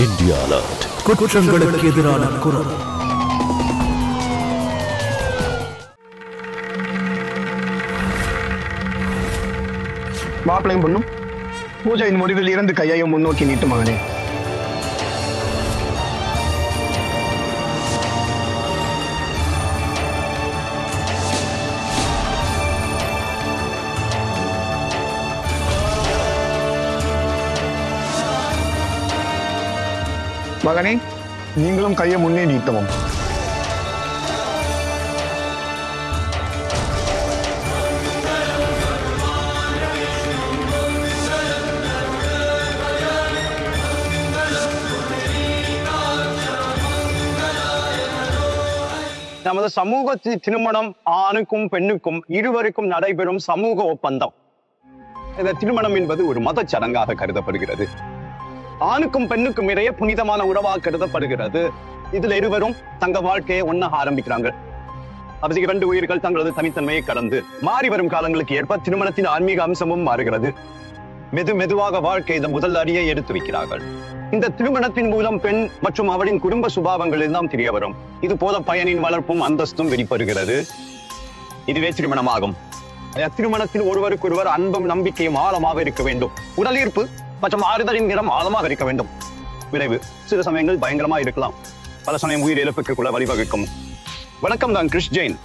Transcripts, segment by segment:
India Alert. குற்றங்களுக்கு எதிரான குரல். மாப்பிளையும் பொண்ணும் பூஜையின் முடிவில் இருந்து கையையும் முன்னோக்கி நீட்டு மகனே. மகனே, நீங்களும் கையை முன்னே நீட்டவும். நமது சமூகத்தில் திருமணம் ஆணுக்கும் பெண்ணுக்கும் இருவருக்கும் நடைபெறும் சமூக ஒப்பந்தம். இந்த திருமணம் என்பது ஒரு மத சடங்காக கருதப்படுகிறது. ஆணுக்கும் பெண்ணுக்கும் இடையே புனிதமான உறவாக கருதப்படுகிறது. இதுல இருவரும் தங்க வாழ்க்கையை ஒன்னாக ஆரம்பிக்கிறாங்க. அது இரண்டு உயிர்கள் தங்களது தனித்தன்மையை கடந்து மாறி வரும் காலங்களுக்கு ஏற்ப திருமணத்தின் ஆன்மீக அம்சமும் மாறுகிறது. மெதுவாக வாழ்க்கை இந்த முதல் அடியை எடுத்து வைக்கிறார்கள். இந்த திருமணத்தின் மூலம் பெண் மற்றும் அவரின் குடும்ப சுபாவங்கள் எல்லாம் தெரிய வரும். இது போல பயனின் வளர்ப்பும் அந்தஸ்தும் வெளிப்படுகிறது. இதுவே திருமணமாகும். திருமணத்தில் ஒருவருக்கொருவர் அன்பும் நம்பிக்கையும் ஆழமாக இருக்க வேண்டும். உடல் ஈர்ப்பு மற்றும் ஆறுதலின் நிறம் ஆழமாக இருக்க வேண்டும். விளைவு சில சமயங்கள் பயங்கரமாக இருக்கலாம், பல சமயம் உயிர் இழப்புக்கு கூட வழிவகுக்கும். வணக்கம், நான் கிறிஸ் ஜெயின்.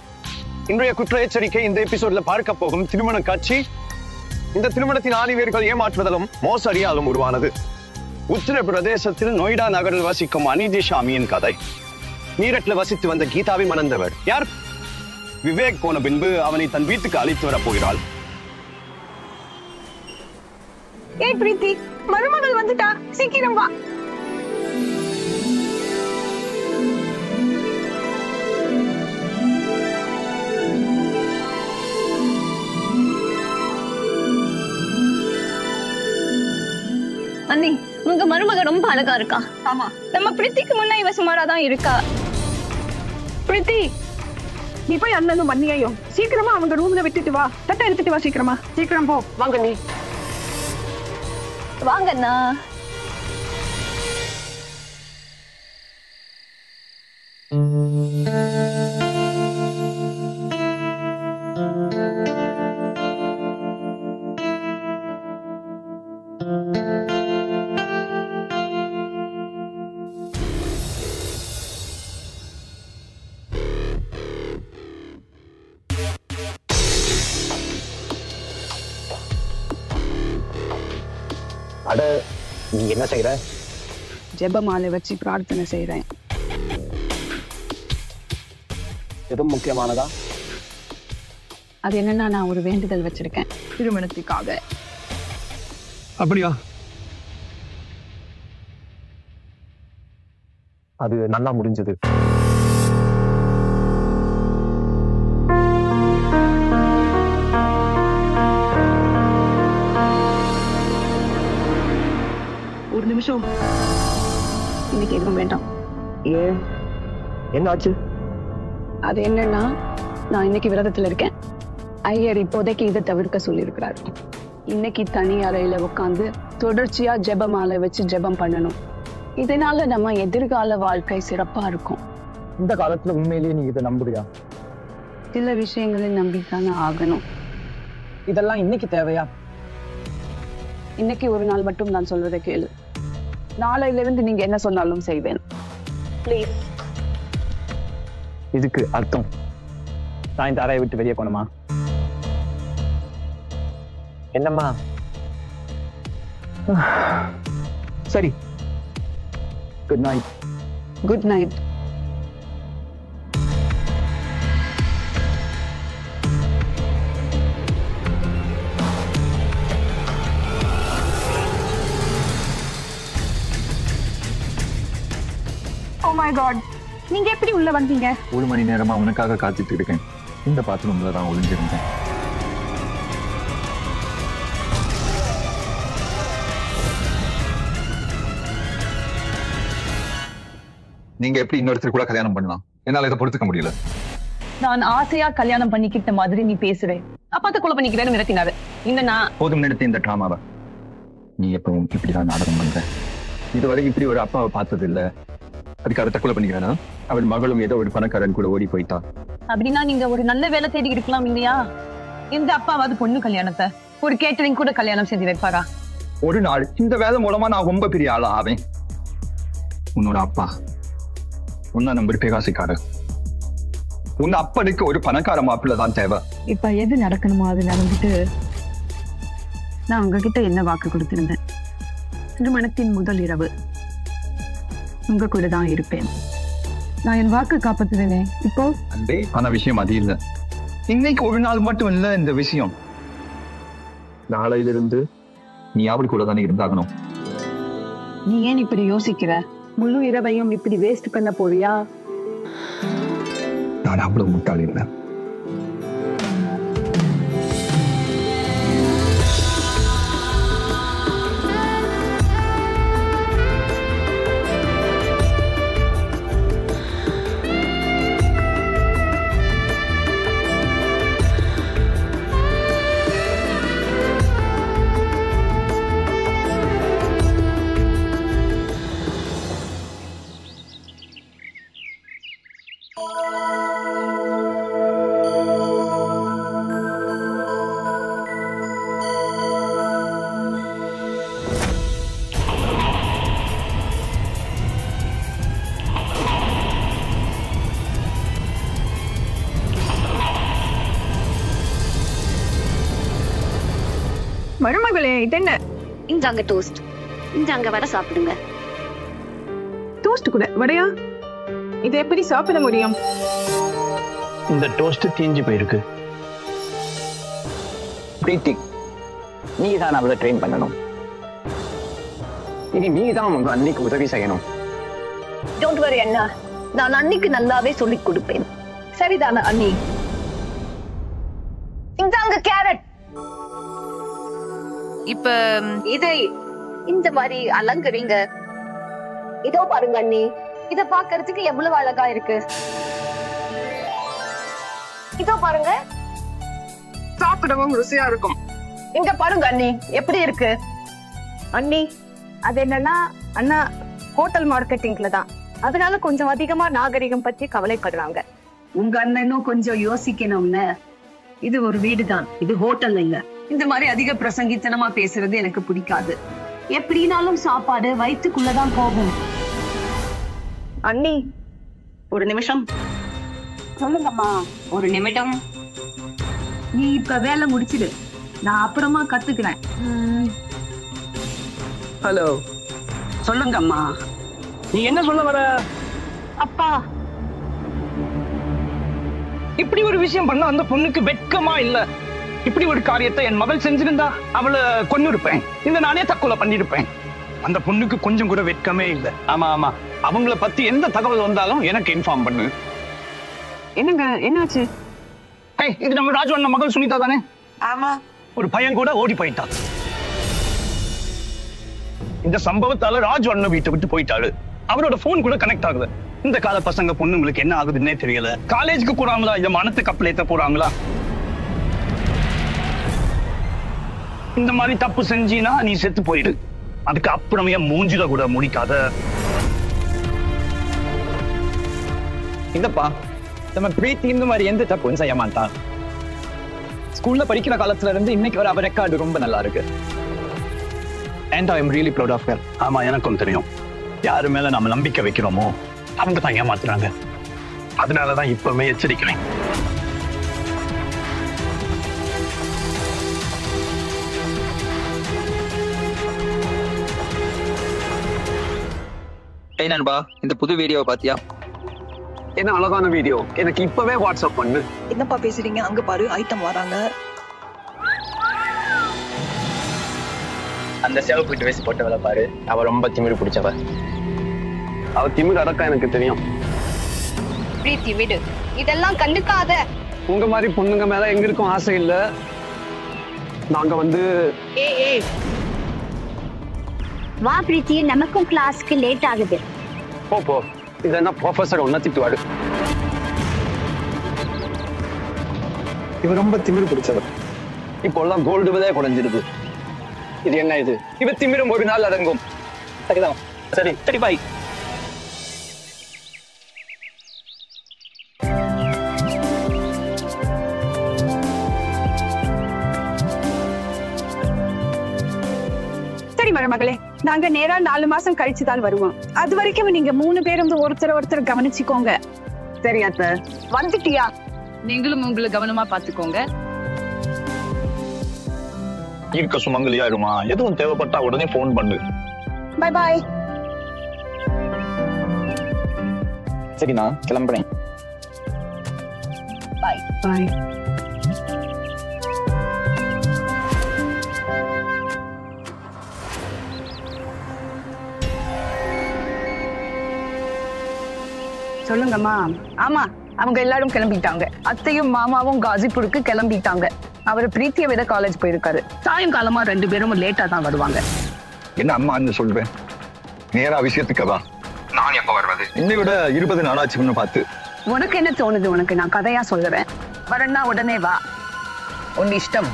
இன்றைய குற்ற எச்சரிக்கை இந்த எபிசோட்ல பார்க்க போகும் திருமண காட்சி இந்த திருமணத்தின் ஆணிவேர்கள் ஏமாற்றுவதாலும் மோசடியாலும் உருவானது. உத்தரப்பிரதேசத்தில் நொய்டா நகரில் வசிக்கும் அனிதி ஷாமியின் கதை. மீரட்ல வசித்து வந்த கீதாவை மணந்தவர் யார்? விவேக் போன பின்பு அவனை தன் வீட்டுக்கு அழைத்து வரப் போகிறாள். ஏய் பிரீத்தி, மருமகள் வந்துட்டா, சீக்கிரம் வா. அண்ணி, உங்க மருமக ரொம்ப அழகா இருக்கா. ஆமா, நம்ம பிரித்திக்கு முன்ன இவ சுமாராதான் இருக்கா. பிரீத்தி, நீ போய் அண்ணனும் மண்ணியையும் சீக்கிரமா அவங்க ரூம்ல விட்டுட்டு வா. தட்டை எடுத்துட்டு வா, சீக்கிரம் போ. வாங்க நீ. வாங்கண்ணா. அட, நீ என்ன செய்யற? ஜெபமாலை வச்சு பிரார்த்தனை செய்யறேன். எதுவும் முக்கியமானதா? அது என்னன்னா, நான் ஒரு வேண்டுதல் வச்சிருக்கேன் திருமணத்துக்காக. அப்படியா? அது நல்லா முடிஞ்சது. ஒரு நிமிஷம், இன்னைக்கு எதுவும் வேண்டாம். ஏன், என்ன ஆச்சு? அது என்னன்னா, நான் இன்னைக்கு விரதத்துல இருக்கேன். ஐயர் இப்போதைக்கு இதை தவிர்க்க சொல்லி இருக்கிறார். இன்னைக்கு தனி அறையில உட்காந்து தொடர்ச்சியா ஜெபமாலை வச்சு ஜெபம் பண்ணணும். இதனால நம்ம எதிர்கால வாழ்க்கை சிறப்பா இருக்கும். இந்த காலத்துல உண்மையிலேயே நீ இதை நம்புறியா? சில விஷயங்களை நம்பித்தானே ஆகணும். இதெல்லாம் இன்னைக்கு தேவையா? இன்னைக்கு ஒரு நாள் மட்டும் நான் சொல்றதை கேளு. நாளையில இருந்து நீங்க என்ன சொன்னாலும் செய்வேன். ப்ளீஸ். இதுக்கு அர்த்தம் நான் இந்த அறையை விட்டு வெளியே போனோமா? என்னம்மா? சரி, good night. Good night. Oh my God, நீங்க எப்படி உள்ள வந்தீங்க? ஒரு மணி நேரமா உனக்காக காத்துட்டு இருக்கேன். இந்த பாத்ரூம்ல தான் ஒளிஞ்சிருந்தேன். நீங்க எப்படி இன்னொருத்தர் கூட கல்யாணம் பண்ணலாம்? என்னால இதை பொறுத்துக்க முடியல. நான் ஆசையா கல்யாணம் பண்ணிக்கிட்ட மாதிரி நீ பேசுறேன். அப்பாத்த கொலை பண்ணிக்கிறேன்னு மிரட்டினாரு. இந்த நான் போதும் நிறுத்தி இந்த டிராமாவை. நீ எப்பவும் இப்படிதான் நாடகம் பண்ற. இதுவரைக்கும் இப்படி ஒரு அப்பாவை பார்த்தது இல்ல. அதுக்காக தற்கொலை பண்ணிக்கிறானா? அவன் மகளும் ஏதோ ஒரு பணக்காரன் கூட ஓடி போயிட்டான். அப்படின்னா நீங்க ஒரு நல்ல வேலை தேடி இருக்கலாம் இல்லையா? இந்த அப்பாவாது பொண்ணு கல்யாணத்தை ஒரு கேட்டரிங் கூட கல்யாணம் செஞ்சு வைப்பாரா? ஒரு நாள் இந்த வேலை மூலமா நான் ரொம்ப பெரிய ஆளா ஆவேன். உன்னோட அப்பா உன்ன நம்பர் பேகாசிக்காரர். உன் அப்பனுக்கு ஒரு பணக்கார மாப்பிள்ள தான் தேவை. இப்ப எது நடக்கணுமோ அது நடந்துட்டு நான் உங்ககிட்ட என்ன வாக்கு கொடுத்திருந்தேன்? திருமணத்தின் முதல் இரவு உங்க கூட தான் இருப்பேன். நான் என் வாக்கு காப்பாத்துவேனே. இப்போ அன்பே, ஆன விஷயம் அது இல்ல. இன்னைக்கு ஒரு நாள் மட்டும் இல்ல இந்த விஷயம். நாளையிலிருந்து நீ அவள் கூட தானே இருந்தாகணும். நீ ஏன் இப்படி யோசிக்கிற? முழு இரவையும் இப்படி வேஸ்ட் பண்ண போறியா? நான் அவ்வளவு முட்டாள் இல்லை. மருமகளே, இது என்ன? இந்தாங்க டோஸ்ட். இந்தாங்க வடை சாப்பிடுங்க. டோஸ்ட் கூட வடையா? இது எப்படி சாப்பிட முடியும்? இந்த டோஸ்ட் தீஞ்சு போயிருக்கு. பிரீத்தி, நீ தான் அவளை ட்ரெயின் பண்ணணும். இனி நீ தான் உங்க அன்னைக்கு உதவி செய்யணும். டோன்ட் வரி அண்ணா, நான் அன்னைக்கு நல்லாவே சொல்லிக் கொடுப்பேன். சரிதானே அண்ணி? இந்தாங்க கேரட். இப்ப இதை இந்த மாதிரி அலங்கரிங்க. இதோ பாருங்க அண்ணி, இத பாக்குறதுக்கு எவ்வளவு அழகா இருக்கு. இதோ பாருங்க, சாப்பிடவும் ருசியா இருக்கும். இங்க பாருங்க அண்ணி, எப்படி இருக்கு? அண்ணி அது என்னன்னா அண்ணா ஹோட்டல் மார்க்கெட்டிங்ல தான், அதனால கொஞ்சம் அதிகமா நாகரிகம் பத்தி கவலைப்படுறாங்க. உங்க அண்ணனும் கொஞ்சம் யோசிக்கணும்னு. இது ஒரு வீடுதான், இது ஹோட்டல் இல்ல. இந்த மாதிரி அதிக பிரசங்கித்தனமா பேசுறது எனக்கு பிடிக்காது. எப்படினாலும் சாப்பாடு வயிற்றுக்குள்ளதான் போகும். அண்ணி ஒரு நிமிஷம். சொல்லுங்கம்மா. ஒரு நிமிடம். நீ இப்ப வேலை முடிச்சிடு, நான் அப்புறமா கத்துக்கிறேன். ஹலோ, சொல்லுங்கம்மா. நீ என்ன சொல்ல வர? அப்பா, இப்படி ஒரு விஷயம் பண்ண அந்த பொண்ணுக்கு வெட்கமா இல்ல? இப்படி ஒரு காரியத்தை என் மகள் செஞ்சிருந்தா அவளை கொன்னு இருப்பேன். இந்த நானே தற்கொலை பண்ணிருப்பேன். அந்த பொண்ணுக்கு கொஞ்சம் கூட வெட்கமே இல்லை. ஆமா ஆமா, அவங்கள பத்தி எந்த தகவல் வந்தாலும் எனக்கு இன்ஃபார்ம் பண்ணு. என்னங்க, என்னாச்சு? இது நம்ம ராஜு அண்ணன் மகள் சுனிதா தானே? ஆமா. ஒரு பையன் கூட ஓடி போயிட்டான். இந்த சம்பவத்தால ராஜு அண்ணன் வீட்டை விட்டு போயிட்டாரு. அவரோட போன் கூட கனெக்ட் ஆகுது. இந்த கால பசங்க பொண்ணுங்களுக்கு என்ன ஆகுதுன்னே தெரியல. காலேஜுக்கு போறாங்களா, இல்ல மனத்து கப்பல் ஏத்த போறாங்களா? இந்த மாதிரி தப்பு செஞ்சினா நீ செத்து போயிடு. அதுக்கு அப்புறமே மூஞ்சில கூட முடிக்காத. இல்லப்பா, நம்ம பிரீத்தி இந்த மாதிரி எந்த தப்பும் செய்ய மாட்டான். ஸ்கூல்ல படிக்கிற காலத்துல இருந்து இன்னைக்கு வர அவ ரெக்கார்டு ரொம்ப நல்லா இருக்கு. And I am really proud of her. ஆமா, எனக்கும் தெரியும். யாரு மேல நம்ம நம்பிக்கை வைக்கிறோமோ அவங்க தான் ஏமாத்துறாங்க. அதனாலதான் இப்பவுமே எச்சரிக்கிறேன். ஏய் நண்பா, இந்த புது வீடியோவை பாத்தியா? என்ன அழகான வீடியோ, எனக்கு இப்பவே வாட்ஸ்அப் பண்ணு. என்னப்பா பேசுறீங்க? அங்க பாரு, ஐட்டம் வராங்க. அந்த சேவ் போயிட்டு வேசி போட்டவளை பாரு, அவ ரொம்ப திமிரு பிடிச்சவ. அவ திமிரு அடக்கா எனக்கு தெரியும். பிரீத்தி விடு, இதெல்லாம் கண்டுக்காத. உங்க மாதிரி பொண்ணுங்க மேல எங்களுக்கும் ஆசை இல்ல. நாங்க வந்து வா பிரீத்தி, நமக்கும் கிளாஸ்க்கு லேட் ஆகுது. போ, இதென்ன ப்ரொஃபஸர் ஒன்ன திட்டுவாரு. இவ ரொம்ப திமிரு பிடிச்சவர். இப்போ எல்லாம் கோல்டு விலையே குறைஞ்சிருது. இது என்ன இது? இவ திமிரும் ஒரு நாள் அடங்கும். சரிதான், சரி சரி பாய். சரி மருமகளே, நாங்க நேரா 4 மாசம் கழிச்சுதான் வருவோம். அது வரைக்கும் நீங்க 3 பேரும் ஒருத்தர் கவனிச்சுக்கோங்க. சரி அத்தை. வந்துட்டியா? நீங்களும் உங்களை கவனமா பாத்துக்கோங்க. இருக்க சுமங்கலியா இருமா, எதுவும் தேவைப்பட்டா உடனே போன் பண்ணு. Bye bye. சரி நான் கிளம்புறேன். பாய் பாய். சொல்லுங்கம்மா. ஆமா, அவங்க எல்லாரும் கிளம்பிட்டாங்க. அத்தையும் மாமாவும் காசிப்பூருக்கு கிளம்பிட்டாங்க. அவர் பிரீத்தியை விட காலேஜ் போயிருக்காரு. சாயங்காலமா 2 பேரும் லேட்டா தான் வருவாங்க. என்ன அம்மா சொல்றேன், நேரா விஷயத்துக்கவா? நான் எப்ப வர்றது? என்னை விட 20 நாளாச்சுன்னு பார்த்து. உனக்கு என்ன தோணுது? உனக்கு நான் கதையா சொல்லுறேன். வரேன்னா உடனே வா, உன் இஷ்டம்.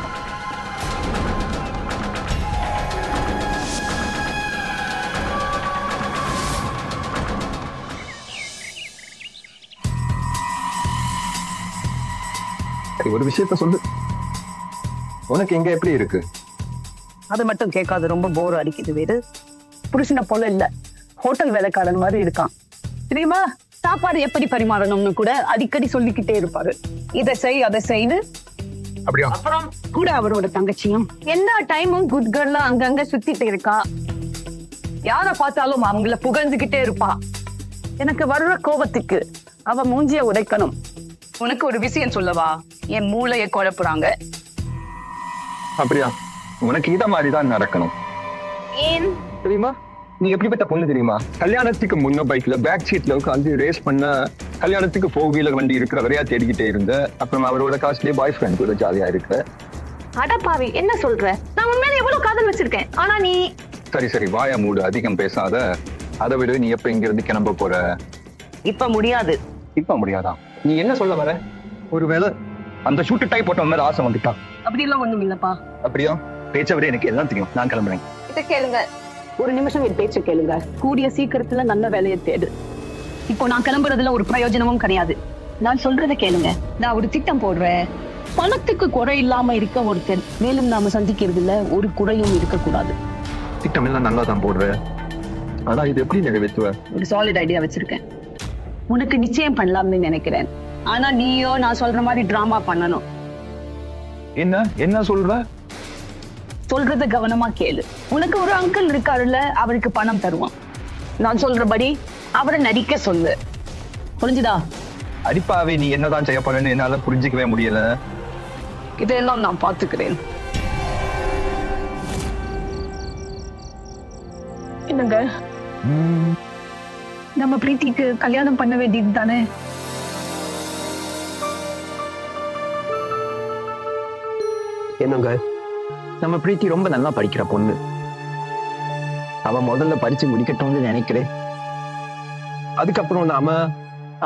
ஒரு விஷயத்த சொல்லு, உனக்கு எங்க எப்படி இருக்கு? அது மட்டும் கேட்காது, ரொம்ப போர் அடிக்குது. வேறு புருஷனை போல இல்ல, ஹோட்டல் வேலைக்காரன் மாதிரி இருக்கான். தெரியுமா, சாப்பாடு எப்படி பரிமாறணும்னு கூட அடிக்கடி சொல்லிக்கிட்டே இருப்பாரு. இதை செய் அதை செய்து. அப்படியா? அப்புறம் கூட அவரோட தங்கச்சியும் எல்லா டைமும் குட் கேர்லா அங்கங்க சுத்திட்டு இருக்கா. யார பார்த்தாலும் அவங்கள புகழ்ந்துகிட்டே இருப்பா. எனக்கு வர்ற கோபத்துக்கு அவ மூஞ்சிய உடைக்கணும். உனக்கு ஒரு விஷயம் சொல்லவா? என் மூளையை குழப்புறாங்க. அப்படியா? உனக்கு இத மாதிரிதான் நடக்கணும். ஏன் தெரியுமா, நீ எப்படிப்பட்ட பொண்ணு தெரியுமா? கல்யாணத்துக்கு முன்ன பைக்ல பேக் சீட்ல உட்காந்து ரேஸ் பண்ண, கல்யாணத்துக்கு 4 வீலர் வண்டி இருக்கிற வரையா தேடிக்கிட்டே இருந்த. அப்புறம் அவரோட காசுலயே பாய் ஃப்ரெண்ட் கூட ஜாலியா இருக்கிற. அடப்பாவி, என்ன சொல்ற? நான் உண்மையில எவ்வளவு காதல் வச்சிருக்கேன். ஆனா நீ... சரி சரி, வாயா மூடு, அதிகம் பேசாத. அதை விட நீ எப்ப இங்க இருந்து கிளம்ப போற? இப்ப முடியாது. இப்ப முடியாதா? நீ என்ன சொல்ல வர? ஒருவேளை அந்த ஷூட்டு டைப் போட்ட மேல ஆசை வந்துட்டா? அப்படி எல்லாம் ஒண்ணும் இல்லப்பா. அப்படியா? பேச்ச விட எனக்கு எல்லாம் தெரியும். நான் கிளம்புறேன். இத கேளுங்க, ஒரு நிமிஷம் என் பேச்ச கேளுங்க. கூடிய சீக்கிரத்துல நல்ல வேலையை தேடு. இப்போ நான் கிளம்புறதுல ஒரு பிரயோஜனமும் கிடையாது. நான் சொல்றதை கேளுங்க. நான் ஒரு திட்டம் போடுறேன். பணத்துக்கு குறை இல்லாம இருக்க ஒருத்தர். மேலும் நாம சந்திக்கிறதுல ஒரு குறையும் இருக்கக்கூடாது. திட்டம் எல்லாம் நல்லா தான் போடுற, ஆனா இது எப்படி நிறைவேற்றுவ? ஒரு சாலிட் ஐடியா வச்சிருக்கேன். உனக்கு நிச்சயம் பண்ணலாம்னு நினைக்கிறேன். ஆனா நீயோ நான் சொல்ற மாதிரி டிராமா பண்ணணும். என்ன என்ன சொல்ற? சொல்றத கவனமா கேளு. உனக்கு ஒரு அங்கிள் இருக்காருல்ல, அவருக்கு பணம் தருவான். நான் சொல்றபடி அவரை நடிக்க சொல்லு. புரிஞ்சுதா? அடிப்பாவே, நீ என்னதான் செய்ய போறேன்னு என்னால புரிஞ்சுக்கவே முடியல. இதெல்லாம் நான் பாத்துக்கிறேன். என்னங்க, நம்ம பிரீத்திக்கு கல்யாணம் பண்ண வேண்டியது தானே? என்னங்க, நம்ம பிரீத்தி ரொம்ப நல்லா படிக்கிற பொண்ணு. அவ முதல்ல படிச்சு முடிக்கட்டும்னு நினைக்கிறேன். அதுக்கப்புறம் நாம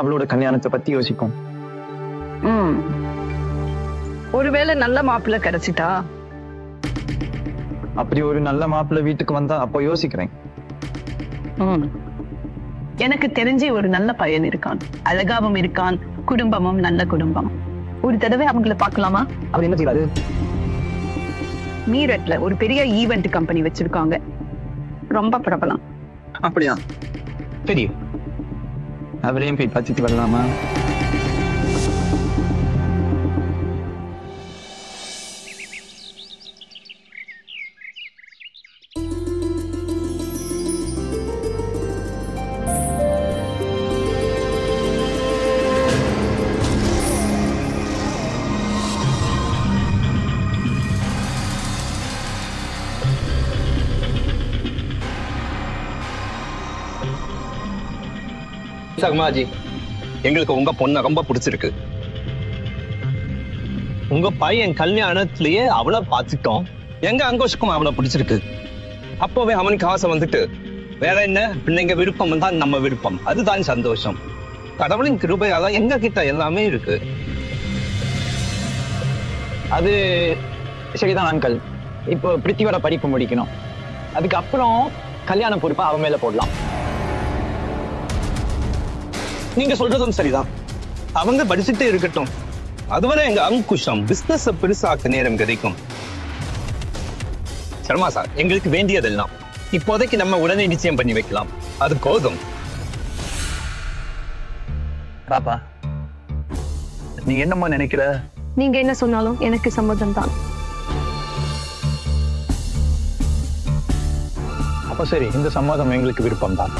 அவளோட கல்யாணத்தை பத்தி யோசிப்போம். ஒருவேளை நல்ல மாப்பிள்ளை கிடைச்சிட்டா? அப்படி ஒரு நல்ல மாப்பிள்ளை வீட்டுக்கு வந்தா அப்போ யோசிக்கிறேன். எனக்கு தெரிஞ்ச ஒரு நல்ல பையன் இருக்கான். அழகாவும் இருக்கான், குடும்பமும் நல்ல குடும்பம். ஒரு தடவை அவங்கள பார்க்கலாமா? அவர் என்ன செய்யறாரு? மீரட்ல ஒரு பெரிய ஈவென்ட் கம்பெனி வச்சிருக்காங்க. ரொம்ப பிரபலம். அப்படியா? தெரியும். அவரையும் போய் பார்த்துட்டு வரலாமா? சகுமாஜி, எங்களுக்கு உங்க பொண்ணை ரொம்ப பிடிச்சிருக்கு. உங்க பையன் கல்யாணத்திலேயே அவளை பார்த்துட்டோம். எங்க அங்கோஷுக்கும் அவளை பிடிச்சிருக்கு. அப்பவே அவனுக்கு ஆசை வந்துட்டு வேற என்ன, பிள்ளைங்க விருப்பம் தான் நம்ம விருப்பம். அதுதான் சந்தோஷம். கடவுளின் கிருபையால எங்க கிட்ட எல்லாமே இருக்கு. அது சரிதான் அங்கிள். இப்போ பிரித்தியோட படிப்பு முடிக்கணும். அதுக்கப்புறம் கல்யாண பொறுப்பை அவன் மேல போடலாம். நீங்க சொல்றதும் சரிதான். அவங்க படிச்சுட்டே இருக்கட்டும். அதுவரை எங்க அங்குஷம் பிசினஸ் பெருசாக்க நேரம் கிடைக்கும். சர்மா சார், எங்களுக்கு வேண்டியதெல்லாம் இப்போதைக்கு நம்ம உடனே நிச்சயம் பண்ணி வைக்கலாம். அது போதும். பாப்பா, நீ என்னம்மா நினைக்கிற? நீங்க என்ன சொன்னாலும் எனக்கு சம்மதம் தான். அப்ப சரி, இந்த சம்மதம் எங்களுக்கு விருப்பம் தான்.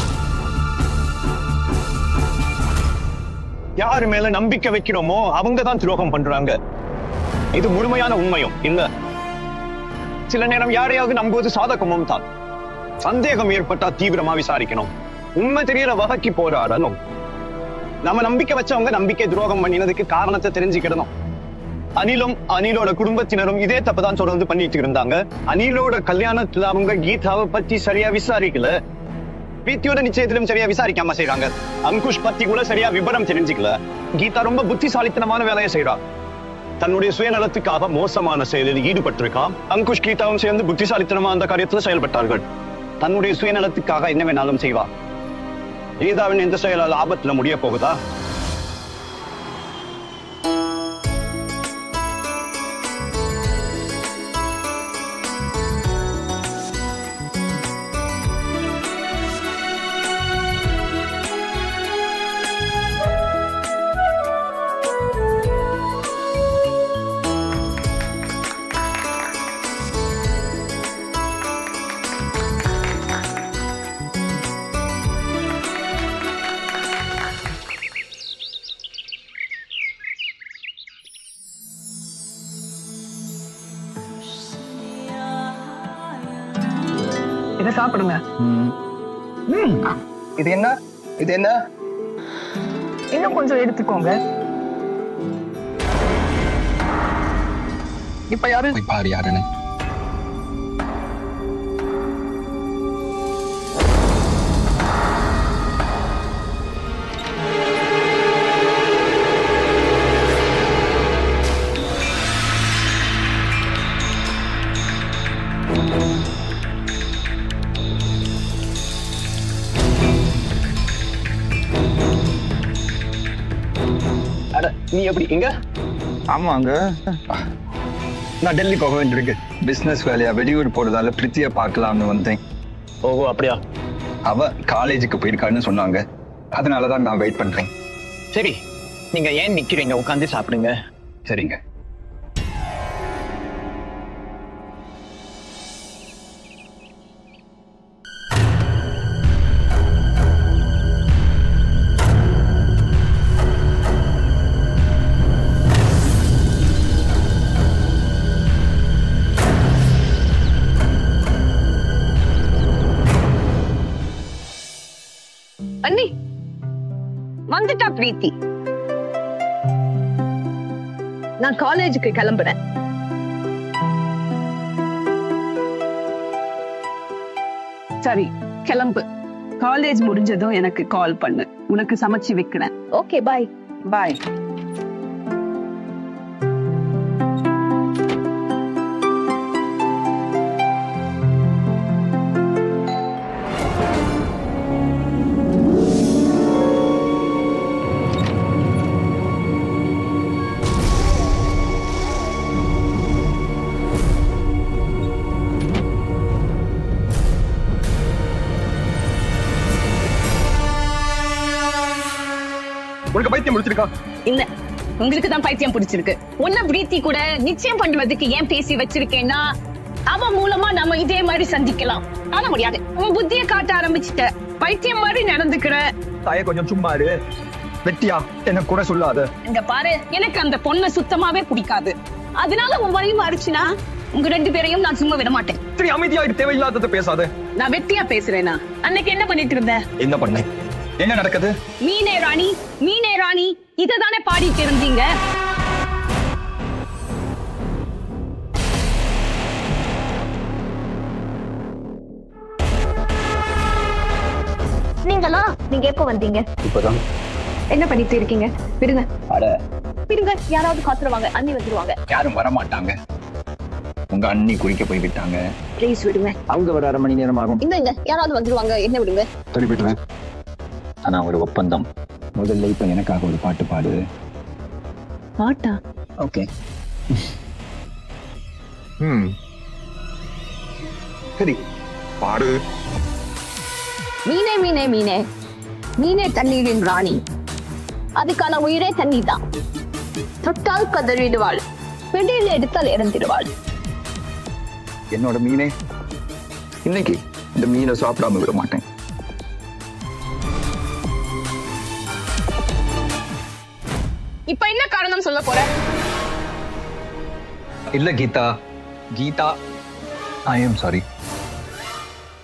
யாரு மேல நம்பிக்கை வைக்கிறோமோ அவங்க தான் துரோகம் பண்றாங்க. இது முழுமையான உண்மையும் இல்ல. சில நேரம் யாரையாவது நம்புவது சாதகமும் தான். சந்தேகம் ஏற்பட்டா தீவிரமா விசாரிக்கணும். உண்மை தெரியற வகைக்கு போராடணும். நம்ம நம்பிக்கை வச்சவங்க நம்பிக்கை துரோகம் பண்ணினதுக்கு காரணத்தை தெரிஞ்சுக்கிடணும். அனிலும் அனிலோட குடும்பத்தினரும் இதே தப்புதான் தொடர்ந்து பண்ணிட்டு இருந்தாங்க. அனிலோட கல்யாணத்துல அவங்க கீதாவை பத்தி சரியா விசாரிக்கல. பிரீத்தியோட நிச்சயத்திலும் சரியா விசாரிக்காம செய்யறாங்க. அங்குஷ் பத்தி கூட சரியா விபரம் தெரிஞ்சுக்கல. கீதா ரொம்ப புத்திசாலித்தனமான வேலையை செய்யறா. தன்னுடைய சுயநலத்துக்காக மோசமான செயலில் ஈடுபட்டிருக்கா. அங்குஷ் கீதாவும் சேர்ந்து புத்திசாலித்தனமா அந்த காரியத்துல செயல்பட்டார்கள். தன்னுடைய சுயநலத்துக்காக என்ன வேணாலும் செய்வா. கீதாவின் எந்த செயலால் ஆபத்துல முடிய போகுதா? இதை சாப்பிடுங்க. இது என்ன? இது என்ன? இன்னும் கொஞ்சம் எடுத்துக்கோங்க. இப்ப யாரு? பாரு யாருன்னு. நீ எப்படி இங்க? ஆமாங்க, நான் டெல்லி போக வேண்டியிருக்கு. பிசினஸ் வேலையா வெளியூர் போறதால பிரித்தியை பார்க்கலாம்னு வந்தேன். ஓஹோ, அப்படியா? அவ காலேஜுக்கு போயிருக்கான்னு சொன்னாங்க. அதனாலதான் நான் வெயிட் பண்றேன். சரி, நீங்க ஏன் நிக்கிறீங்க? உட்காந்து சாப்பிடுங்க. சரிங்க. அண்ணி வந்துட்டா பிரீத்தி. நான் காலேஜுக்கு கிளம்புறேன். சரி, கிளம்பு. காலேஜ் முடிஞ்சதும் எனக்கு கால் பண்ணு. உனக்கு சமைச்சு வைக்கிறேன். ஓகே, பாய். பாய். உனக்கு பைத்தியம் முடிச்சிருக்கா? இல்ல, உங்களுக்கு தான் பைத்தியம் பிடிச்சிருக்கு. உன்ன பிரீத்தி கூட நிச்சயம் பண்றதுக்கு ஏன் பேசி வச்சிருக்கேன்னா, அவன் மூலமா நம்ம இதே மாதிரி சந்திக்கலாம். ஆனா முடியாது. உன் புத்திய காட்ட ஆரம்பிச்சுட்ட. பைத்தியம் மாதிரி நடந்துக்கிற. தாய கொஞ்சம் சும்மா இரு. வெட்டியா என்ன கூட சொல்லாத. இங்க பாரு, எனக்கு அந்த பொண்ணை சுத்தமாவே பிடிக்காது. அதனால உன் வழி மாறிச்சுனா உங்க ரெண்டு பேரையும் நான் சும்மா விட மாட்டேன். சரி, அமைதியாயிட்டு தேவையில்லாததை பேசாத. நான் வெட்டியா பேசுறேனா? அன்னைக்கு என்ன பண்ணிட்டு இருந்த? என்ன பண்ண? என்ன நடக்குது? மீனே ராணி, மீனே ராணி இததானே பாடிட்டு இருந்தீங்க. நீங்களா? நீங்க எப்ப வந்தீங்க? இப்பதான். என்ன பண்ணிட்டு இருக்கீங்க? விடுங்க. அட விடுங்க, யாராவது காத்துருவாங்க. அண்ணி வந்துருவாங்க. யாரும் வரமாட்டாங்க. உங்க அண்ணி குளிக்க போய் விட்டாங்க. ப்ளீஸ் விடுங்க. அவங்க ஒரு 1/2 மணி நேரம் ஆகும். இந்த யாராவது வந்துருவாங்க, என்ன விடுங்க. சரி விடுறேன். ஆனா ஒரு ஒப்பந்தம். முதல்ல இப்ப எனக்காக ஒரு பாட்டு பாடு. பாட்டா? ஓகே. சரி பாடு. மீனே மீனே மீனே, மீனே தண்ணீரின் ராணி, அதுக்கான உயிரே தண்ணி தான். தொட்டால் கதறிடுவாள், பிடியில் எடுத்தால் இறந்திடுவாள். என்னோட மீனே, இன்னைக்கு இந்த மீனை சாப்பிடாம விட மாட்டேன். இப்ப என்ன காரணம் சொல்ல போற? இல்ல Geetha, Geetha, I am sorry,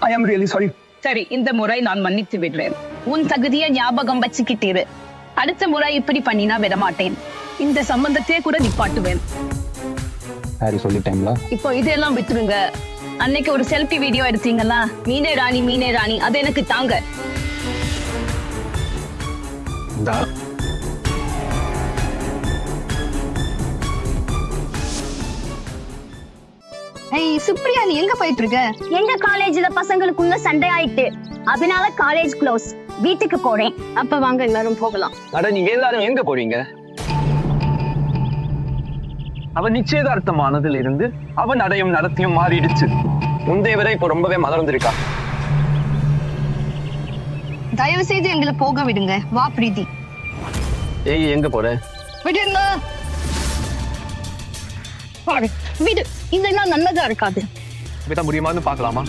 I am really sorry. சரி, இந்த முறை நான் மன்னித்து விடுறேன். உன் தகுதியை ஞாபகம் வச்சுக்கிட்டீரு. அடுத்த முறை இப்படி பண்ணினா விட மாட்டேன். இந்த சம்பந்தத்தையே கூட நிப்பாட்டுவேன். சாரி சொல்லிட்டேங்களா? இப்போ இதெல்லாம் விட்டுருங்க. அன்னைக்கு ஒரு செல்ஃபி வீடியோ எடுத்தீங்களா, மீனே ராணி மீனே ராணி, அது எனக்கு தாங்க. சுப்ரியா, நீ எங்க போயிட்டு இருக்க? எங்க காலேஜ்ல பசங்களுக்குள்ள சண்டை ஆயிட்டு, அதனால காலேஜ் க்ளோஸ். வீட்டுக்கு போறேன். அப்ப வாங்க எல்லாரும் போகலாம். அட நீங்க எல்லாரும் எங்க போறீங்க? அவன் நிச்சயதார்த்தமானதுல இருந்து அவன் அடையும் நடத்தியும் மாறிடுச்சு. முந்தைய விட இப்ப ரொம்பவே மலர்ந்திருக்கா. தயவு செய்து எங்களை போக விடுங்க. வா பிரீத்தி. ஏய், எங்க போற? விடுங்க. விடு, இதெல்லாம் நல்லதா இருக்காது. விட முடியுமான்னு பாக்கலாமா?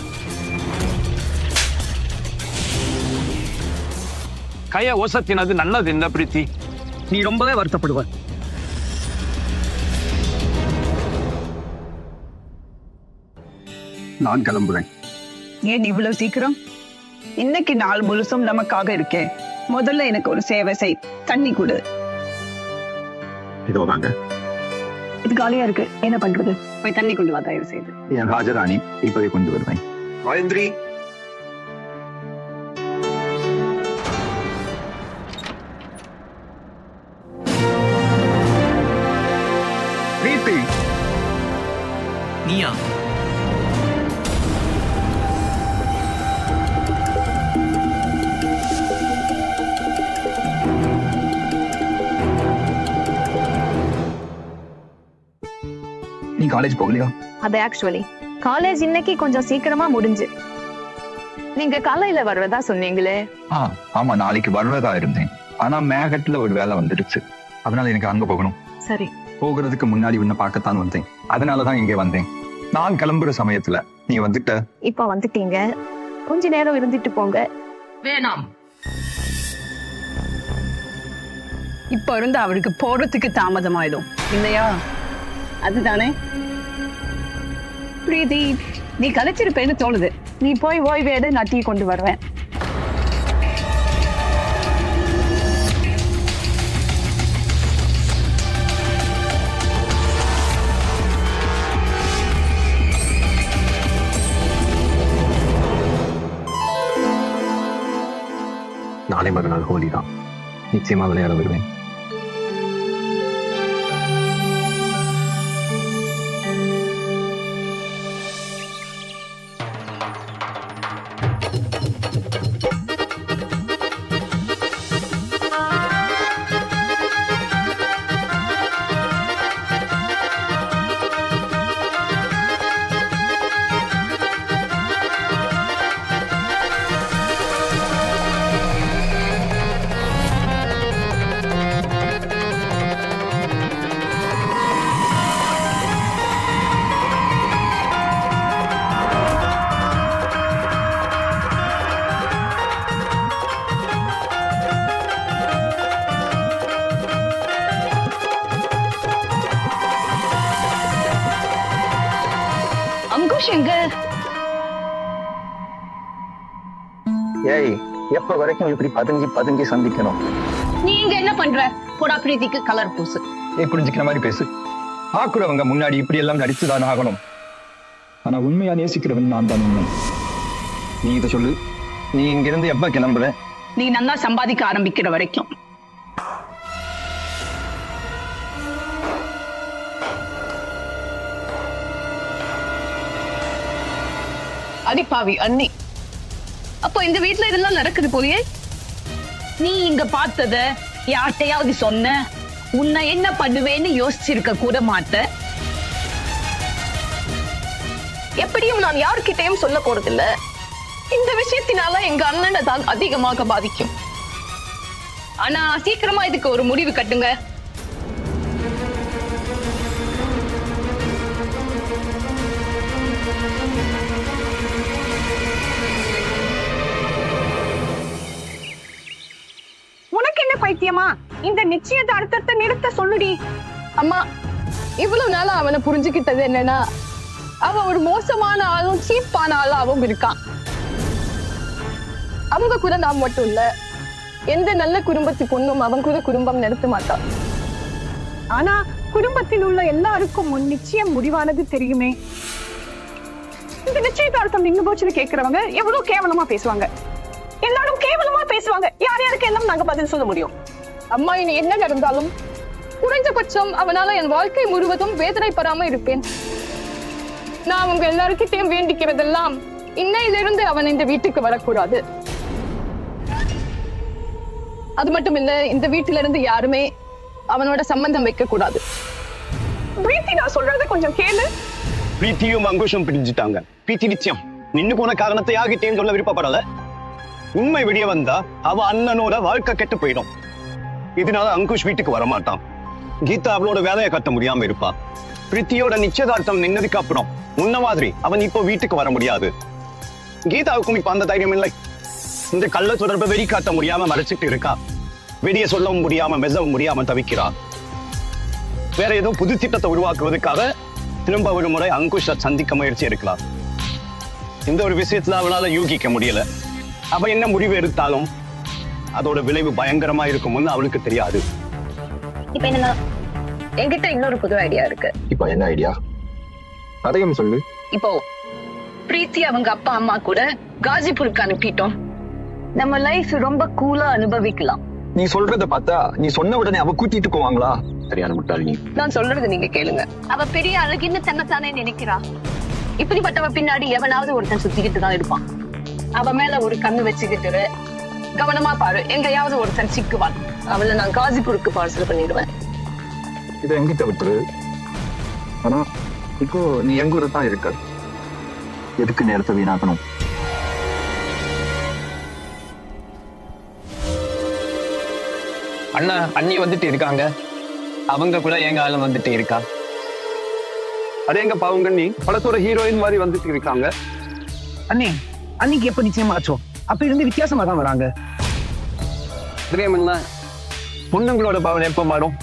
கைய ஓசத்தினது நல்லது என்ன பிரீத்தி? நீ ரொம்பவே வருத்தப்படுவ. நான் கிளம்புறேன். ஏன் இவ்வளவு சீக்கிரம்? இன்னைக்கு நாள் முழுசும் நமக்காக இருக்கேன். முதல்ல எனக்கு ஒரு சேவை செய். தண்ணி கொடு. இதோ வாங்க. இது காலியா இருக்கு, என்ன பண்றது? போய் தண்ணி கொண்டு வா தயவு செய்து. என் ராஜராணி, இப்பவே கொண்டு வருவேன். ராஜேந்திரி, பிரீத்தி, நீயா? நீ காலேஜ் போகலையா? அது ஆக்சுவலி காலேஜ் இன்னைக்கு கொஞ்சம் சீக்கிரமா முடிஞ்சு. நீங்க காலையில வர்றதா சொன்னீங்களே? ஆமா, நாளைக்கு வர்றதா இருந்தேன். ஆனா மேகட்ல ஒரு வேலை வந்துடுச்சு. அதனால எனக்கு அங்க போகணும். சரி, போகிறதுக்கு முன்னாடி உன்னை பார்க்கத்தான் வந்தேன். அதனாலதான் இங்கே வந்தேன். நான் கிளம்புற சமயத்துல நீ வந்துட்ட. இப்ப வந்துட்டீங்க, கொஞ்ச நேரம் இருந்துட்டு போங்க. வேணாம். இப்ப இருந்து அவருக்கு போறதுக்கு தாமதமாயிடும் இல்லையா? அதுதானே பிரீதி, நீ கலைச்சிருப்பேன்னு தோணுது. நீ போய் ஓய்வேடு, நான் டீ கொண்டு வருவேன். நாளை மறுநாள் ஹோலி தான். நிச்சயமா விளையாட வருவேன். ஏய், எப்ப வரைக்கும் இப்படி பதுங்கி சந்திக்கணும்? நீ இங்க என்ன பண்ற? போடா பிரீத்திக்கு கலர் பூசு. புரிஞ்சுக்கிற மாதிரி பேசு. பாக்குறவங்க முன்னாடி இப்படி எல்லாம் நடிச்சுதான் ஆகணும். ஆனா உண்மையா நேசிக்கிறவன் நான் தான். உண்மை நீ இதை சொல்லு. நீ இங்கிருந்து எப்ப கிளம்புற? நீ நல்லா சம்பாதிக்க ஆரம்பிக்கிற வரைக்கும். அடிப்பாவி அண்ணி. அப்போ இந்த வீட்டுல இதெல்லாம் நடக்குது போலியே. நீ இங்க பார்த்தத யார்கிட்டயாவது சொன்ன? உன்னை என்ன பண்ணுவேன்னு யோசிச்சிருக்க கூட மாட்ட. எப்படியும் நான் யாருக்கிட்டையும் சொல்ல போறதில்ல. இந்த விஷயத்தினால எங்க அண்ணனை தான் அதிகமாக பாதிக்கும். ஆனா சீக்கிரமா இதுக்கு ஒரு முடிவு கட்டுங்க. உனக்கு என்ன பைத்தியமா? இந்த நிச்சயதார்த்தத்தை நிறுத்த சொல்லுடி. அம்மா, இவ்வளவு நாளா அவனை புரிஞ்சுக்கிட்டது என்னன்னா, அவன் ஒரு மோசமான ஆளும் சீப்பான ஆளாவும் இருக்கான். அவங்க கூட நாம் மட்டும் இல்ல, எந்த நல்ல குடும்பத்துக்கு ஒன்றும் அவன் கூட குடும்பம் நடத்த மாட்டான். ஆனா குடும்பத்தில் உள்ள எல்லாருக்கும் முன் நிச்சயம் முடிவானது தெரியுமே. இந்த நிச்சயதார்த்தம் நின்னு போச்சுன்னு கேட்கிறவங்க எவ்வளவு கேவலமா பேசுவாங்க. எல்லாரும் கேவலமா பேசுவாங்க. யார் யாருக்கு எல்லாம் நாங்க பதில் சொல்ல முடியும்? அம்மா, இனி என்ன நடந்தாலும் குறைஞ்சபட்சம் அவனால என் வாழ்க்கை முழுவதும் வேதனைப்படாம இருப்பேன். நான் உங்க எல்லாருக்கிட்டையும் வேண்டிக்கிறதெல்லாம், இன்னையிலிருந்து அவன் இந்த வீட்டுக்கு வரக்கூடாது. அது மட்டும் இல்ல, இந்த வீட்டில இருந்து யாருமே அவனோட சம்பந்தம் வைக்க கூடாது. பிரீத்தி, நான் சொல்றத கொஞ்சம் கேளு. பிரீத்தியும் அங்குஷும் பிரிஞ்சுட்டாங்க. பிரீத்தி நிச்சயம் நின்னு போன காரணத்தை யார்கிட்டயும் சொல்ல விருப்பப்படல. உண்மை வெளிய வந்தா அவ அண்ணனோட வாழ்க்கை கெட்டு போயிடும். இதனால அங்குஷ் வீட்டுக்கு வரமாட்டான். கீதா அவளோட வேலையை கட்ட முடியாம இருப்பா. பிரீத்தியோட நிச்சயதார்த்தம் நின்னதுக்கு அப்புறம் முன்ன மாதிரி அவன் இப்போ வீட்டுக்கு வர முடியாது. கீதாவுக்கும் இப்ப அந்த தைரியம் இல்லை. இந்த கள்ள தொடர்பை வெளி காட்ட முடியாம மறைச்சிட்டு இருக்கா. வெளிய சொல்லவும் முடியாம மெசவும் முடியாம தவிக்கிறா. வேற ஏதோ புது திட்டத்தை உருவாக்குவதற்காக திரும்ப ஒரு முறை அங்குஷ சந்திக்க முயற்சி எடுக்கலாம். இந்த ஒரு விஷயத்துல அவனால யூகிக்க முடியல. அவ என்ன முடிவு எடுத்தாலும் அதோட விளைவு பயங்கரமா இருக்கும்னு அவளுக்கு தெரியாது. இப்ப என்ன, என்கிட்ட இன்னொரு புது ஐடியா இருக்கு. இப்ப என்ன ஐடியா? அதையும் சொல்லு. இப்போ பிரீத்தி அவங்க அப்பா அம்மா கூட காஜிபுருக்கு அனுப்பிட்டோம். நம்ம லைஃப் ரொம்ப கூலா அனுபவிக்கலாம். நீ சொல்றத பார்த்தா நீ சொன்ன உடனே அவ கூட்டிட்டு போவாங்களா? சரியான முட்டாள் நீ. நான் சொல்றது நீங்க கேளுங்க. அவ பெரிய அழகின்னு தன்னைத்தானே நினைக்கிறா. இப்படிப்பட்டவ பின்னாடி எவனாவது ஒருத்தன் சுத்திக்கிட்டு தான் இருப்பான். அவ மேல ஒரு கண்ணு வச்சுக்கிட்டு கவனமா பாரு, எங்கயாவது ஒருத்தன் சிக்குவான். அவளை நான் காஜிபுருக்கு பார்சல் பண்ணிடுவேன். இதை எங்கிட்ட விட்டுரு. ஆனா இப்போ நீ எங்க ஊரு தான் இருக்க. எதுக்கு நேரத்தை வீணாக்கணும்? அண்ணா அண்ணி வந்துட்டு இருக்காங்க. அவங்க கூட எங்க ஆளும் வந்துட்டு இருக்கா. அதே எங்க பாவங்க நீ படத்தோட ஹீரோயின் மாதிரி வந்துட்டு இருக்காங்க. அண்ணி, அன்னைக்கு எப்ப நிச்சயமாச்சோ அப்ப இருந்து வித்தியாசமா தான் வராங்க. பொண்ணுங்களோட பாவனை எப்ப மாறும்?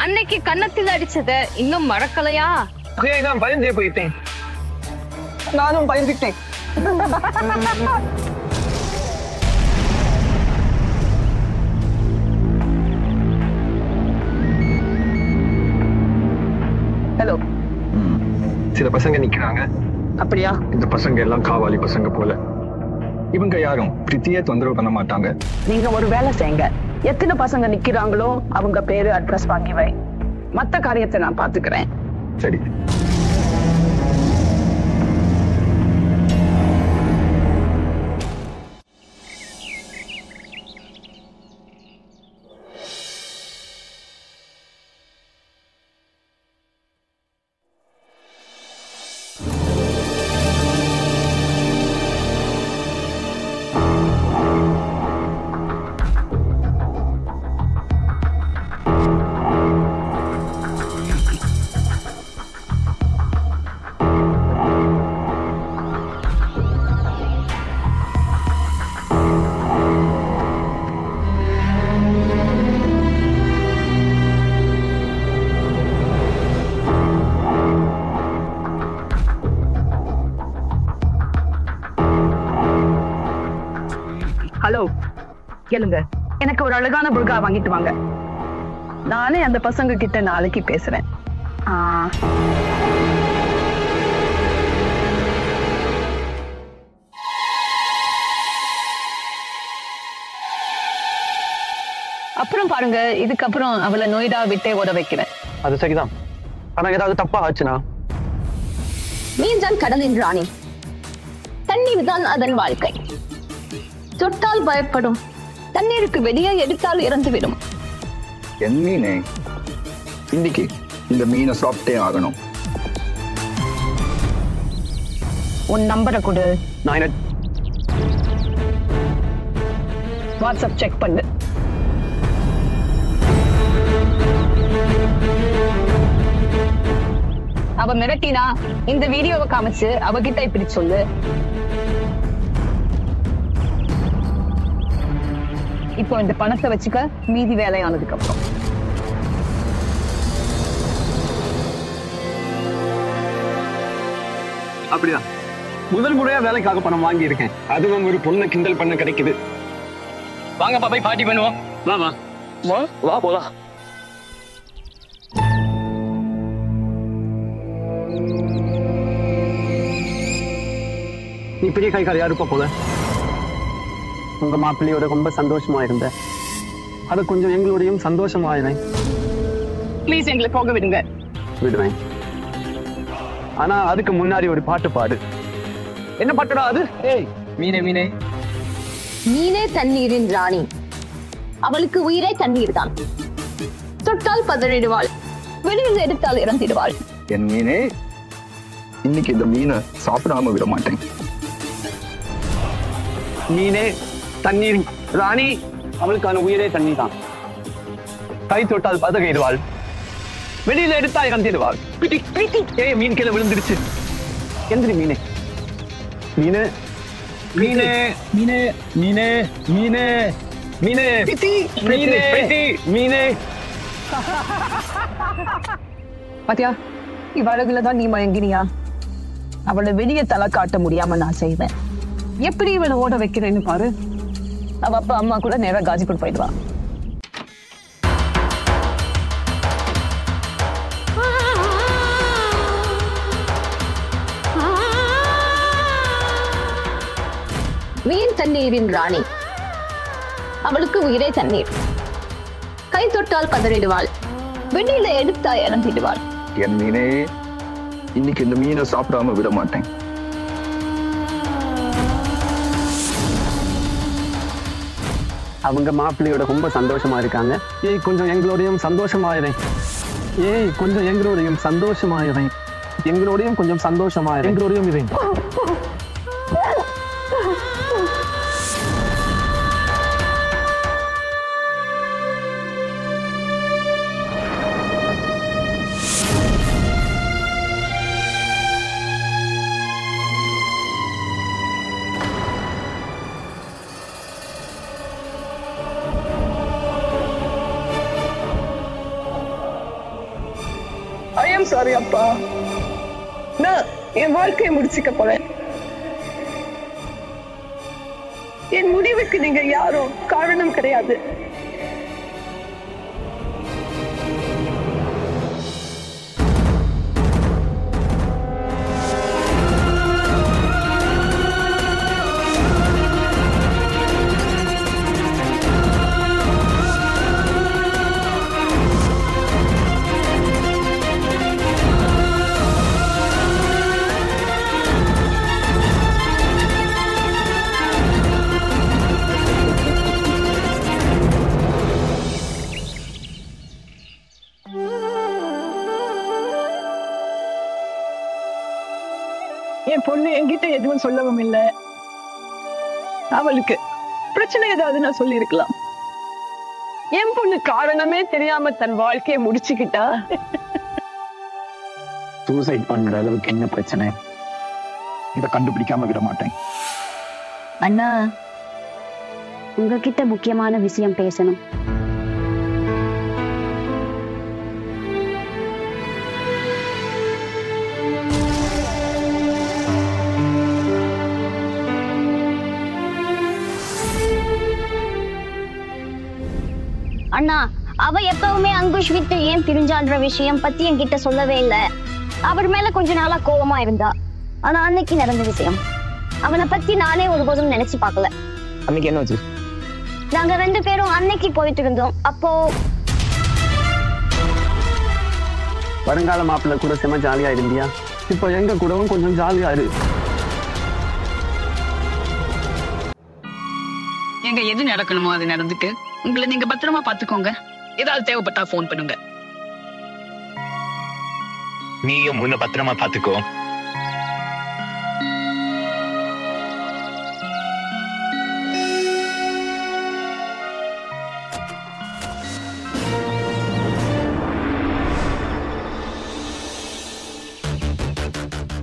அன்னைக்கு கன்னத்தில் அடிச்சத இன்னும் மறக்கலையா? நான் பயந்தே போயிட்டேன். நானும் பயந்துட்டேன். ஹலோ. சில பசங்க நிக்கிறாங்க. அப்படியா? இந்த பசங்க எல்லாம் காவாலி பசங்க போல. இவங்க யாரும் பிரீத்தியை தொந்தரவு பண்ண மாட்டாங்க. நீங்க ஒரு வேலை செய்யுங்க. எத்தனை பசங்க நிக்கிறாங்களோ அவங்க பேரு அட்ரஸ் வாங்கி வை. மத்த காரியத்தை நான் பாத்துக்கிறேன். சரி. ஹலோ, கேளுங்க. எனக்கு ஒரு அழகான புர்கா வாங்கிட்டு வாங்க. நானே அந்த பசங்க கிட்ட நாளைக்கு பேசுறேன். அப்புறம் பாருங்க, இதுக்கப்புறம் அவளை நோய்டா விட்டே ஓட வைக்கிறேன். அது சரிதான். ஆனா ஏதாவது தப்பா ஆச்சுன்னா? நீ தான் கடலின் ராணி. தண்ணீர் தான் அதன் வாழ்க்கை. தொட்டால் பயப்படும், தண்ணீருக்கு வெளியே எடுத்தால் இறந்துவிடும். என் மீனே, இன்னைக்கு இந்த மீனை சாப்பிட்டே ஆகணும். உன் நம்பரை கொடு. நான் வாட்ஸ்அப் செக் பண்ணு. அவ மிரட்டினா இந்த வீடியோவை காமிச்சு அவகிட்ட இப்படி சொல்லு. இப்போ இந்த பணத்தை வச்சுக்க, மீதி வேலையானதுக்கு அப்புறம். அப்படிதான் முதல் முறையா வேலைக்காக பணம் வாங்கி இருக்கேன். அதுவும் ஒரு பொண்ணை கிண்டல் பண்ண கிடைக்குது. வாங்கப்பா போய் பார்ட்டி பண்ணுவோம். வாமா வா போலாம். நீ பெரிய கைக்காரியா இருப்ப போல. உங்க மாப்பிள்ளையோட ரொம்ப சந்தோஷமா இருந்த, அது கொஞ்சம் எங்களுடையும் சந்தோஷமாயினேன். ப்ளீஸ் எங்களை போக விடுங்க. விடுவேன். ஆனா அதுக்கு முன்னாடி ஒரு பாட்டு பாடு. என்ன பாட்டுடா அது? ஏய் மீனே மீனே. மீனே தண்ணீரின் ராணி, அவளுக்கு உயிரே தண்ணீர் தான். தொட்டால் பதறிடுவாள், வெளியில் எடுத்தால் இறந்திடுவாள். என் மீனே, இன்னைக்கு இந்த மீனை சாப்பிடாம விட மாட்டேன். மீனே தண்ணீர் ராணி, அவளுக்கான உயிரே தண்ணி தான். கை தொட்டால் பதகையிடுவாள், வெளியில எடுத்தால் இறந்திடுவாள். ஏய் மீன் கீழே விழுந்துருச்சு. எந்திரி மீனே. மீனே மீனே மீனே மீனே மீனே மீனே மீனே மீனே. பாத்தியா, இவ்வளவுலதான் நீ மயங்கினியா? அவளை வெளியே தலை காட்ட முடியாம நான் செய்வேன். எப்படி இவளை ஓட வைக்கிறேன்னு பாரு. அவ அப்பா அம்மா கூட நேரா காஜிபுர் போயிடுவா. மீன் தண்ணீரின் ராணி, அவளுக்கு உயிரே தண்ணீர். கை தொட்டால் பதறிடுவாள், வெளியில எடுத்தா இறந்திடுவாள். என் மீனே, இன்னைக்கு இந்த மீனை சாப்பிடாம விட மாட்டேன். அவங்க மாப்பிள்ளையோட ரொம்ப சந்தோஷமா இருக்காங்க. ஏய் கொஞ்சம் எங்களோடையும் சந்தோஷமாயிரேன். ஏய் கொஞ்சம் எங்களோடையும் சந்தோஷமாயிரேன். எங்களோடையும் கொஞ்சம் சந்தோஷமாயிரேன். எங்களோடையும் இதேன். சாரி அப்பா, நான் என் வாழ்க்கையை முடிச்சுக்க போறேன். என் முடிவுக்கு நீங்க யாரும் காரணம் கிடையாது. என் பொண்ணு என்கிட்ட எதுவும் சொல்லவும் இல்லை. அவளுக்கு பிரச்சனை ஏதாவது நான் சொல்லி இருக்கலாம். என் பொண்ணு காரணமே தெரியாம தன் வாழ்க்கையை முடிச்சுக்கிட்டா. சூசைட் பண்ற அளவுக்கு என்ன பிரச்சனை? இதை கண்டுபிடிக்காம விட மாட்டேன். அண்ணா, உங்ககிட்ட முக்கியமான விஷயம் பேசணும். அண்ணா, அவ எப்பவுமே அங்குஷ் விட்டு ஏன் பிரிஞ்சான்ற விஷயம் பத்தி என்கிட்ட சொல்லவே இல்லை. அவர் மேல கொஞ்ச நாளா கோபமா இருந்தா. ஆனா அன்னைக்கு நடந்த விஷயம் அவனை பத்தி நானே ஒருபோதும் நினைச்சு பார்க்கல. அன்னைக்கு என்ன ஆச்சு? நாங்க 2 பேரும் அன்னைக்கு போயிட்டு இருந்தோம். அப்போ வருங்கால மாப்பிள்ளை கூட செம ஜாலியா இருந்தியா? இப்ப எங்க கூடவும் கொஞ்சம் ஜாலியா இரு. எங்க எது நடக்கணுமோ அது நடந்துட்டு உங்களை நீங்க பத்திரமா பாத்துக்கோங்க. ஏதாவது தேவைப்பட்டா போன் பண்ணுங்க. நீயும் உன்னை பத்திரமா பாத்துக்கோ.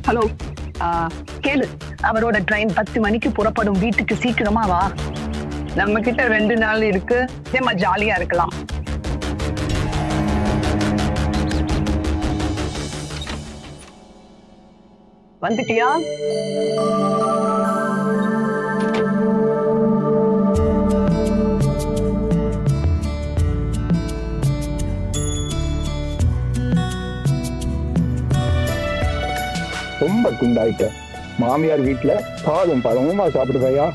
ஹலோ, கேளு. அவரோட ட்ரெயின் 10 மணிக்கு புறப்படும். வீட்டுக்கு சீக்கிரமா வா. நம்ம கிட்ட 2 நாள் இருக்கு. நம்ம ஜாலியா இருக்கலாம். வந்துட்டியா? ரொம்ப குண்டாயிட்ட. மாமியார் வீட்டுல பாலும் பழமுமா சாப்பிடுவையா?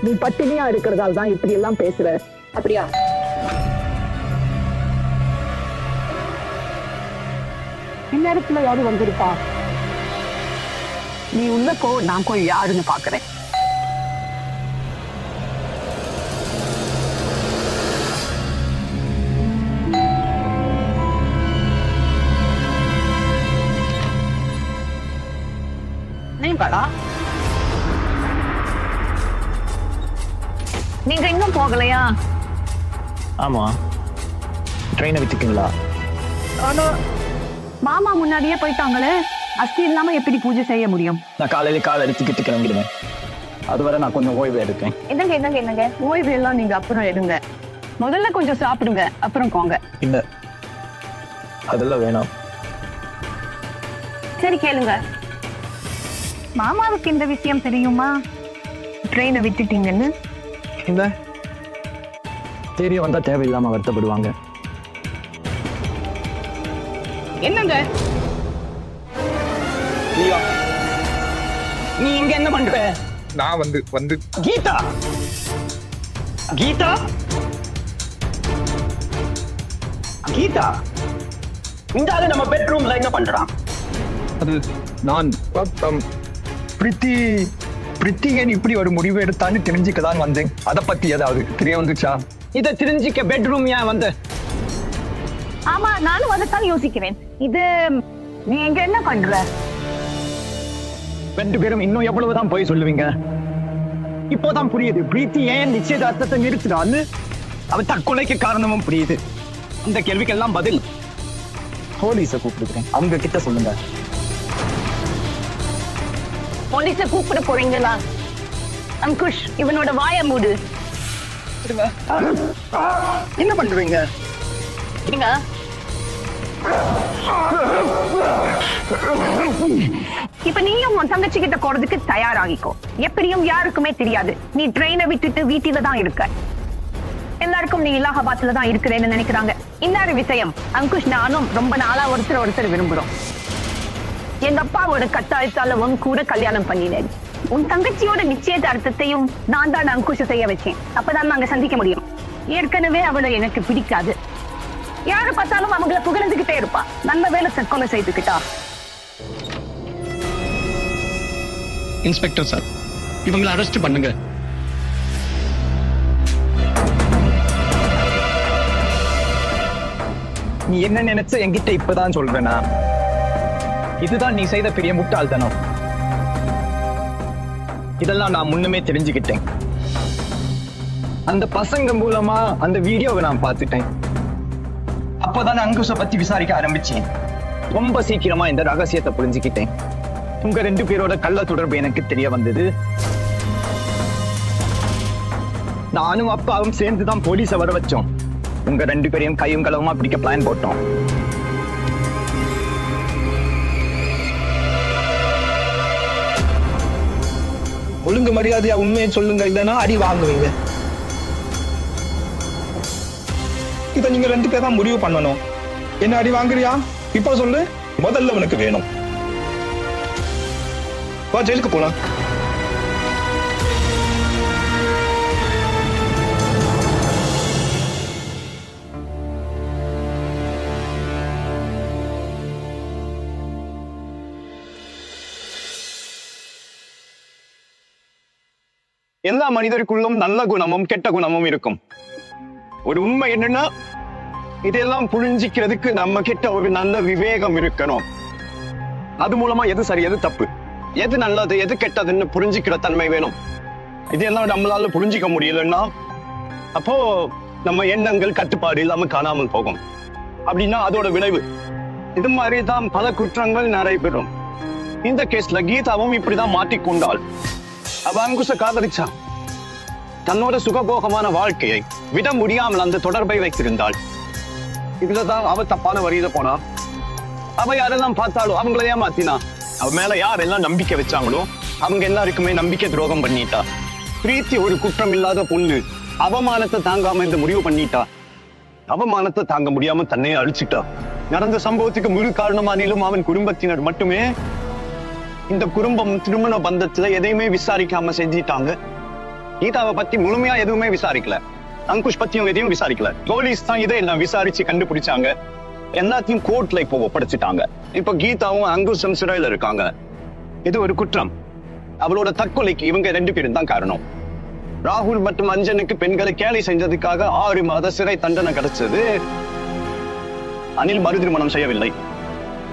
நீ பட்டினியா இருக்கிறதால தான் இப்படி எல்லாம் பேசுற. அப்படியா? இந்நேரத்துல யாரு வந்திருப்பா? நீ உள்ள போ, நான் போய் யாருன்னு பாக்குறேன். நீங்க இன்னும் போகலையா? ஆமா, ட்ரெயினை விட்டுக்கீங்களா? ஆனா மாமா முன்னாடியே போயிட்டாங்களே, அஸ்தி இல்லாம எப்படி பூஜை செய்ய முடியும்? நான் காலையில காலை எடுத்துக்கிட்டு கிளம்பிடுவேன். அதுவரை நான் கொஞ்சம் ஓய்வு எடுப்பேன். என்னங்க ஓய்வு எல்லாம் நீங்க அப்புறம் எடுங்க. முதல்ல கொஞ்சம் சாப்பிடுங்க, அப்புறம் போங்க. இல்ல, அதெல்லாம் வேணாம். சரி கேளுங்க. மாமாவுக்கு இந்த விஷயம் தெரியுமா? ட்ரெயினை விட்டுட்டீங்கன்னு? இல்ல, தெரிய வந்தா தேவையில்லாம வருத்தப்படுவாங்க. என்னங்க நீ இங்க என்ன பண்ற? நான் வந்து கீதா கீதா கீதா இந்த ஆளு நம்ம பெட்ரூம்ல என்ன பண்றான்? அது நான் பிரித்தி ஏன் இப்படி ஒரு முடிவு எடுத்தான்னு தெரிஞ்சுக்கதான் வந்தேன். அதை பத்தி ஏதாவது தெரிய வந்துச்சா? இதை தெரிஞ்சுக்க பெட்ரூம் ஏன் வந்த? ஆமா, நானும் அதைத்தான் யோசிக்கிறேன். இது நீ இங்க என்ன பண்ற? 2 பேரும் இன்னும் எவ்வளவுதான் போய் சொல்லுவீங்க? இப்போதான் புரியுது பிரீத்தி ஏன் நிச்சயதார்த்தத்தை நிறுத்தினான்னு. அவ தற்கொலைக்கு காரணமும் புரியுது. இந்த கேள்விக்கெல்லாம் பதில் போலீஸை கூப்பிடுறேன், அவங்க கிட்ட சொல்லுங்க. போலீஸ கூப்பிட போறீங்களா? அங்குஷ், இவனோட வாய மூடு. என்ன பண்றீங்க? இப்ப நீயும் உன் தங்கச்சி கிட்ட போறதுக்கு தயாராகிக்கோ. எப்படியும் யாருக்குமே தெரியாது நீ ட்ரெயினை விட்டுட்டு வீட்டில தான் இருக்க. எல்லாருக்கும் நீ இலாகாபாத்ல தான் இருக்கிறேன்னு நினைக்கிறாங்க. இன்னொரு விஷயம், அங்குஷ் நானும் ரொம்ப நாளா ஒருத்தர் விரும்புறோம். எங்க அப்பாவோட கட்டாயத்தால உன் கூட கல்யாணம் பண்ணினேன். உன் தங்கச்சியோட நிச்சயதார்த்தத்தையும் நான் தான் அங்குஷ செய்ய வச்சேன். அப்பதான் நாங்க சந்திக்க முடியும். ஏற்கனவே அவளை எனக்கு பிடிக்காது. யாரு பார்த்தாலும் அவங்கள புகழ்ந்துகிட்டே இருப்பா. நல்ல வேலை தற்கொலை செய்துக்கிட்டா. இன்ஸ்பெக்டர் சார், இவங்களை அரெஸ்ட் பண்ணுங்க. நீ என்ன நினைச்ச என்கிட்ட இப்பதான் சொல்றேனா? இதுதான் நீ செய்த பெரிய முட்டாள்தனம். இதெல்லாம் நான் முன்னமே தெரிஞ்சுக்கிட்டேன். அந்த பசங்க மூலமா அந்த வீடியோவை நான் பார்த்துட்டேன். அப்பதான் அங்குஷ பத்தி விசாரிக்க ஆரம்பிச்சேன். ரொம்ப சீக்கிரமா இந்த ரகசியத்தை புரிஞ்சுக்கிட்டேன். உங்க 2 பேரோட கள்ள தொடர்பு எனக்கு தெரிய வந்தது. நானும் அப்பாவும் சேர்ந்துதான் போலீஸை வர வச்சோம். உங்க 2 பேரையும் கையும் களவுமா பிடிக்க பிளான் போட்டோம். ஒழுங்கு மரியாதையா உண்மையை சொல்லுங்க, இல்லைன்னா அடி வாங்குவீங்க. இதை நீங்க 2 பேர் தான் முடிவு பண்ணணும். என்ன அடி வாங்குறியா? இப்ப சொல்லு. முதல்ல உனக்கு வேணும். வா, ஜெயிலுக்கு போலாம். எல்லா மனிதருக்குள்ளும் நல்ல குணமும் கெட்ட குணமும் இருக்கும். ஒரு உண்மை என்னன்னா, இதெல்லாம் புரிஞ்சிக்கிறதுக்கு நம்ம கிட்ட ஒரு நல்ல விவேகம் இருக்கணும். அது மூலமா எது சரி எது தப்பு, எது நல்லது எது கெட்டதுன்னு புரிஞ்சிக்கிற தன்மை வேணும். இதெல்லாம் நம்மளால புரிஞ்சிக்க முடியலன்னா அப்போ நம்ம எண்ணங்கள் கட்டுப்பாடு இல்லாம காணாமல் போகும். அப்படின்னா அதோட விளைவு இது மாதிரிதான் பல குற்றங்கள் நடைபெறும். இந்த கேஸ்ல கீதாவும் இப்படிதான் மாட்டிக்கொண்டாள். அவ அங்குஷ காதலிச்சா, தன்னோட சுகபோகமான வாழ்க்கையை விட முடியாமல் அந்த தொடர்பை வைத்திருந்தாள். இதுலதான் அவ தப்பான வழியில போனா. அவ யாரெல்லாம் பார்த்தாலும் அவங்கள ஏமாத்தினா. அவ மேல யாரெல்லாம் நம்பிக்கை வச்சாங்களோ அவங்க எல்லாருக்குமே நம்பிக்கை துரோகம் பண்ணிட்டா. பிரீத்தி ஒரு குற்றம் இல்லாத பொண்ணு அவமானத்தை தாங்காம இந்த முடிவு பண்ணிட்டா. அவமானத்தை தாங்க முடியாம தன்னையே அழிச்சிட்டா. நடந்த சம்பவத்துக்கு முழு காரணமானிலும் அவன் குடும்பத்தினர் மட்டுமே. இந்த குடும்பம் திருமண பந்தத்துல எதையுமே விசாரிக்காம செஞ்சிட்டாங்க. கீதாவை பத்தி முழுமையா எதுவுமே விசாரிக்கல. அங்குஷ் பத்தியும் எதையும் விசாரிக்கல. போலீஸ் தான் இதை எல்லாம் விசாரிச்சு கண்டுபிடிச்சாங்க. எல்லாத்தையும் கோர்ட்ல இப்போ ஒப்படைச்சிட்டாங்க. இப்ப கீதாவும் அங்குஷம் சிறையில இருக்காங்க. இது ஒரு குற்றம். அவளோட தற்கொலைக்கு இவங்க 2 பேரும் தான் காரணம். ராகுல் மற்றும் அஞ்சனுக்கு பெண்களை கேலி செஞ்சதுக்காக 6 மாத சிறை தண்டனை கிடைச்சது. அனில் மறு திருமணம் செய்யவில்லை.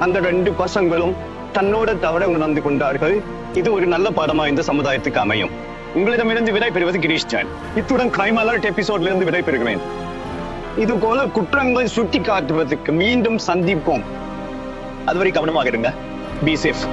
அந்த 2 பசங்களும் தன்னோட தவற உணர்ந்து கொண்டார்கள். இது ஒரு நல்ல பாடமா இந்த சமுதாயத்துக்கு அமையும். உங்களிடமிருந்து விடை பெறுவது கிரீஷ் ஜெயின். இத்துடன் கிரைம் அலர்ட் எபிசோட்ல இருந்து விடை பெறுகிறேன். இது போல குற்றங்கள் சுட்டி காட்டுவதற்கு மீண்டும் சந்திப்போம். அதுவரை கவனமாக இருங்க. Be safe.